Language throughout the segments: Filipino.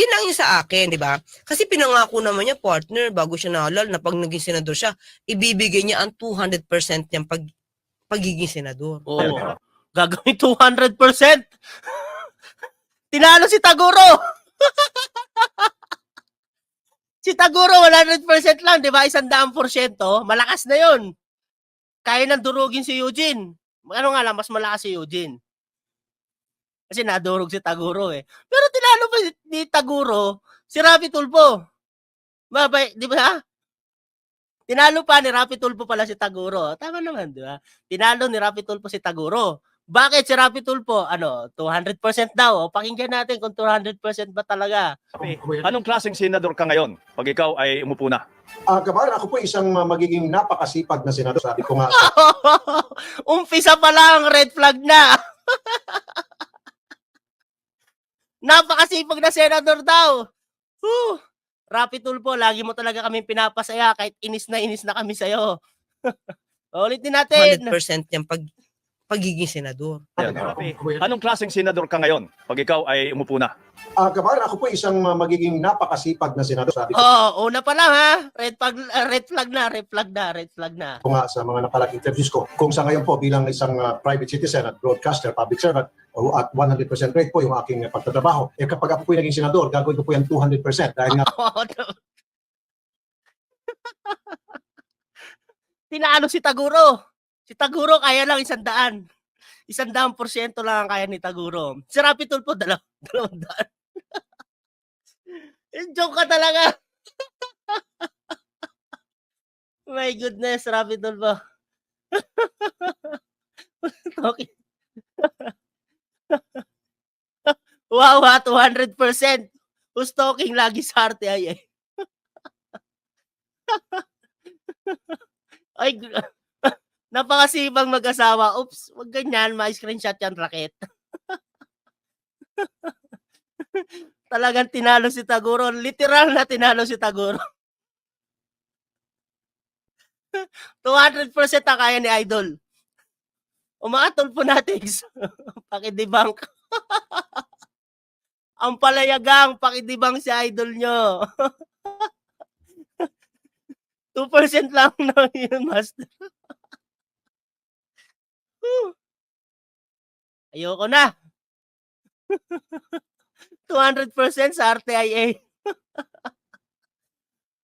Yun lang yung sa akin, di ba? Kasi pinangako naman niya, partner, bago siya nahalal, na pag naging senador siya, ibibigay niya ang 200% niyang pagiging senador. Oo. Gagawin 200%. Tinalo si Taguro. Si Taguro 100% lang, 'di ba? 100%, malakas na 'yon. Kaya nang durugin si Eugene. Ano nga lang, mas malakas si Eugene. Kasi nadurog si Taguro eh. Pero tinalo pa ni Taguro si Rapi Tulfo. Babay, 'di ba? Tinalo pa ni Rapi Tulfo pala si Taguro. Tama naman, 'di ba? Tinalo ni Rapi Tulfo si Taguro. Bakit si Rapi Tulfo? 200% daw. O, pakinggan natin kung 200% ba talaga. Anong klaseng senador ka ngayon pag ikaw ay umupo na? Kabayan, ako po isang magiging napakasipag na senador. Sabi ko nga. Umpisa pa lang, red flag na. Napakasipag na senador daw. Rapi Tulfo, lagi mo talaga kami pinapasaya kahit inis na kami sa'yo. Ulitin natin. 100% niyang pagiging senador. Anong klaseng senador ka ngayon pag ikaw ay umupo na? Kabayan, ako po isang magiging napakasipag na senador. Sabi ko Una pa lang ha. Red flag na. nga sa mga napalag interviews ko, kung sa ngayon po bilang isang private citizen at broadcaster, public servant, at 100% rate po yung aking pagtatrabaho. Kapag ako po yung naging senador, gagawin ko po yung 200% dahil nga Tinalo si Taguro. Si Taguro kaya lang 100. 100% lang ang kaya ni Taguro. Si Rapi Tulfo 200. Joke ka talaga. My goodness, Rapi Tulfo. Okay. Wow, 200%. Who's talking lagi sa RTI eh. Ay, napakasibang mag-asawa. Oops, wag ganyan. Ma-screenshot yan, Raket. Talagang tinalo si Taguro. Literal na tinalo si Taguro. 200% ang kaya ni Idol. Umakatol po natin. Pakidibang. Ang palayagang, pakidibang si Idol nyo. 2% lang na yun, Master. Ayoko na. 200% sa RTIA.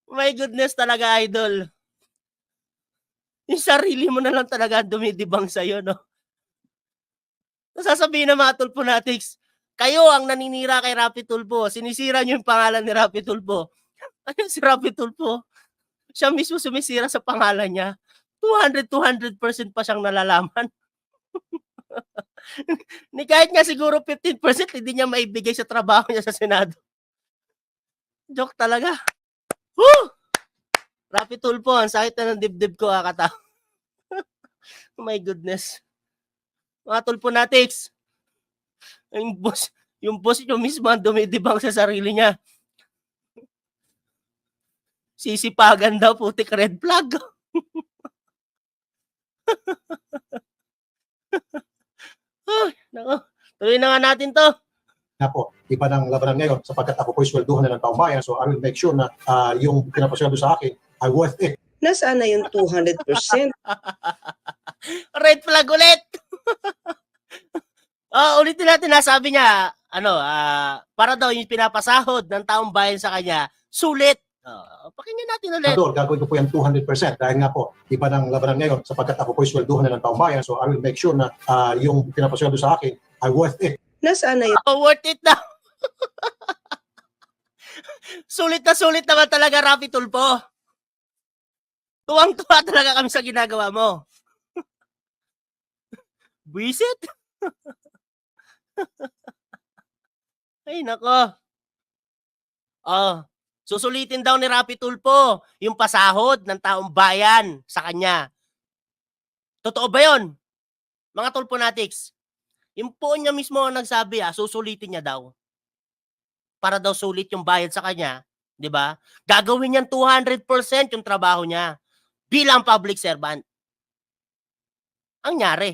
My goodness talaga, Idol. Yung sarili mo na lang talaga dumidibang sa'yo, no? Sasabihin na mga Tulfonatics, kayo ang naninira kay Rapi Tulfo. Sinisira niyo yung pangalan ni Rapi Tulfo. Ayun si Rapi Tulfo. Siya mismo sumisira sa pangalan niya. 200% pa siyang nalalaman. Ni kahit nga siguro 15% hindi niya maibigay sa trabaho niya sa Senado. Joke talaga. Woo! Rapi Tulfo, ang sakit na ng dibdib ko, kata. Oh my goodness. Mga Tulfonatics, yung boss nyo mismo ang dumidibang sa sarili niya. Sisipagan daw, putik red flag. Ay, nako. Tuloy na nga natin to. na po, iba ng labanan ngayon sapagkat ako po swelduhan na ng taong bayan. So I will make sure na yung pinapasweldo sa akin ay worth it. Nasaan na yung 200%? Red flag ulit. Ulitin natin na sabi niya, para daw yung pinapasahod ng taong bayan sa kanya, sulit. Pakinggan natin ulit. Gagawin ko po yung 200% dahil nga po, iba ng labanan ngayon sapagkat ako po swelduhan na ng taong bayan. So I will make sure na yung pinapasweldo sa akin ay worth it. Nasaan na yung Worth it na. Sulit naman talaga, Rapi Tulfo. Tuwang-tuwa talaga kami sa ginagawa mo. Buisit? Ay, nako. Susulitin daw ni Rapi Tulfo yung pasahod ng taong bayan sa kanya. Totoo ba yun? Mga Tulfonatics, yung po niya mismo ang nagsabi, susulitin niya daw. Para daw sulit yung bayad sa kanya, di ba? Gagawin niyan 200% yung trabaho niya bilang public servant. Ang nangyari,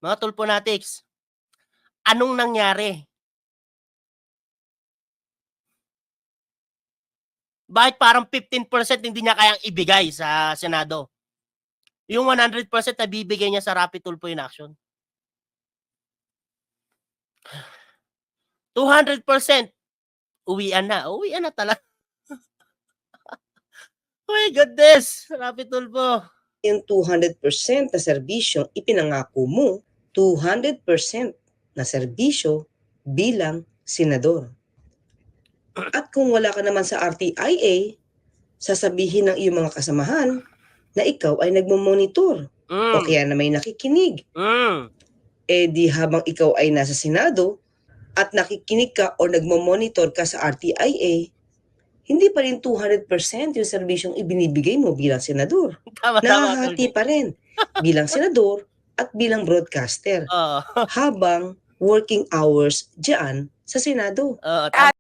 mga Tulfonatics, anong nangyari? Bakit parang 15% hindi niya kayang ibigay sa Senado? Yung 100% na bibigay niya sa Rapid Tulfo in Action. 200%, uwian na. Uwian na talaga. Oh my goodness, Rapid Tulfo. Yung 200% na serbisyong ipinangako mo, 200% na serbisyo bilang senador. At kung wala ka naman sa RTIA, sasabihin ng iyong mga kasamahan na ikaw ay nagmamonitor o kaya na may nakikinig. Eh di habang ikaw ay nasa Senado at nakikinig ka o nagmamonitor ka sa RTIA, hindi pa rin 200% yung serbisyong ibinibigay mo bilang senador. Tama. Nahahati pa rin bilang senador at bilang broadcaster Oo. habang working hours diyan sa Senado. Oo, tama.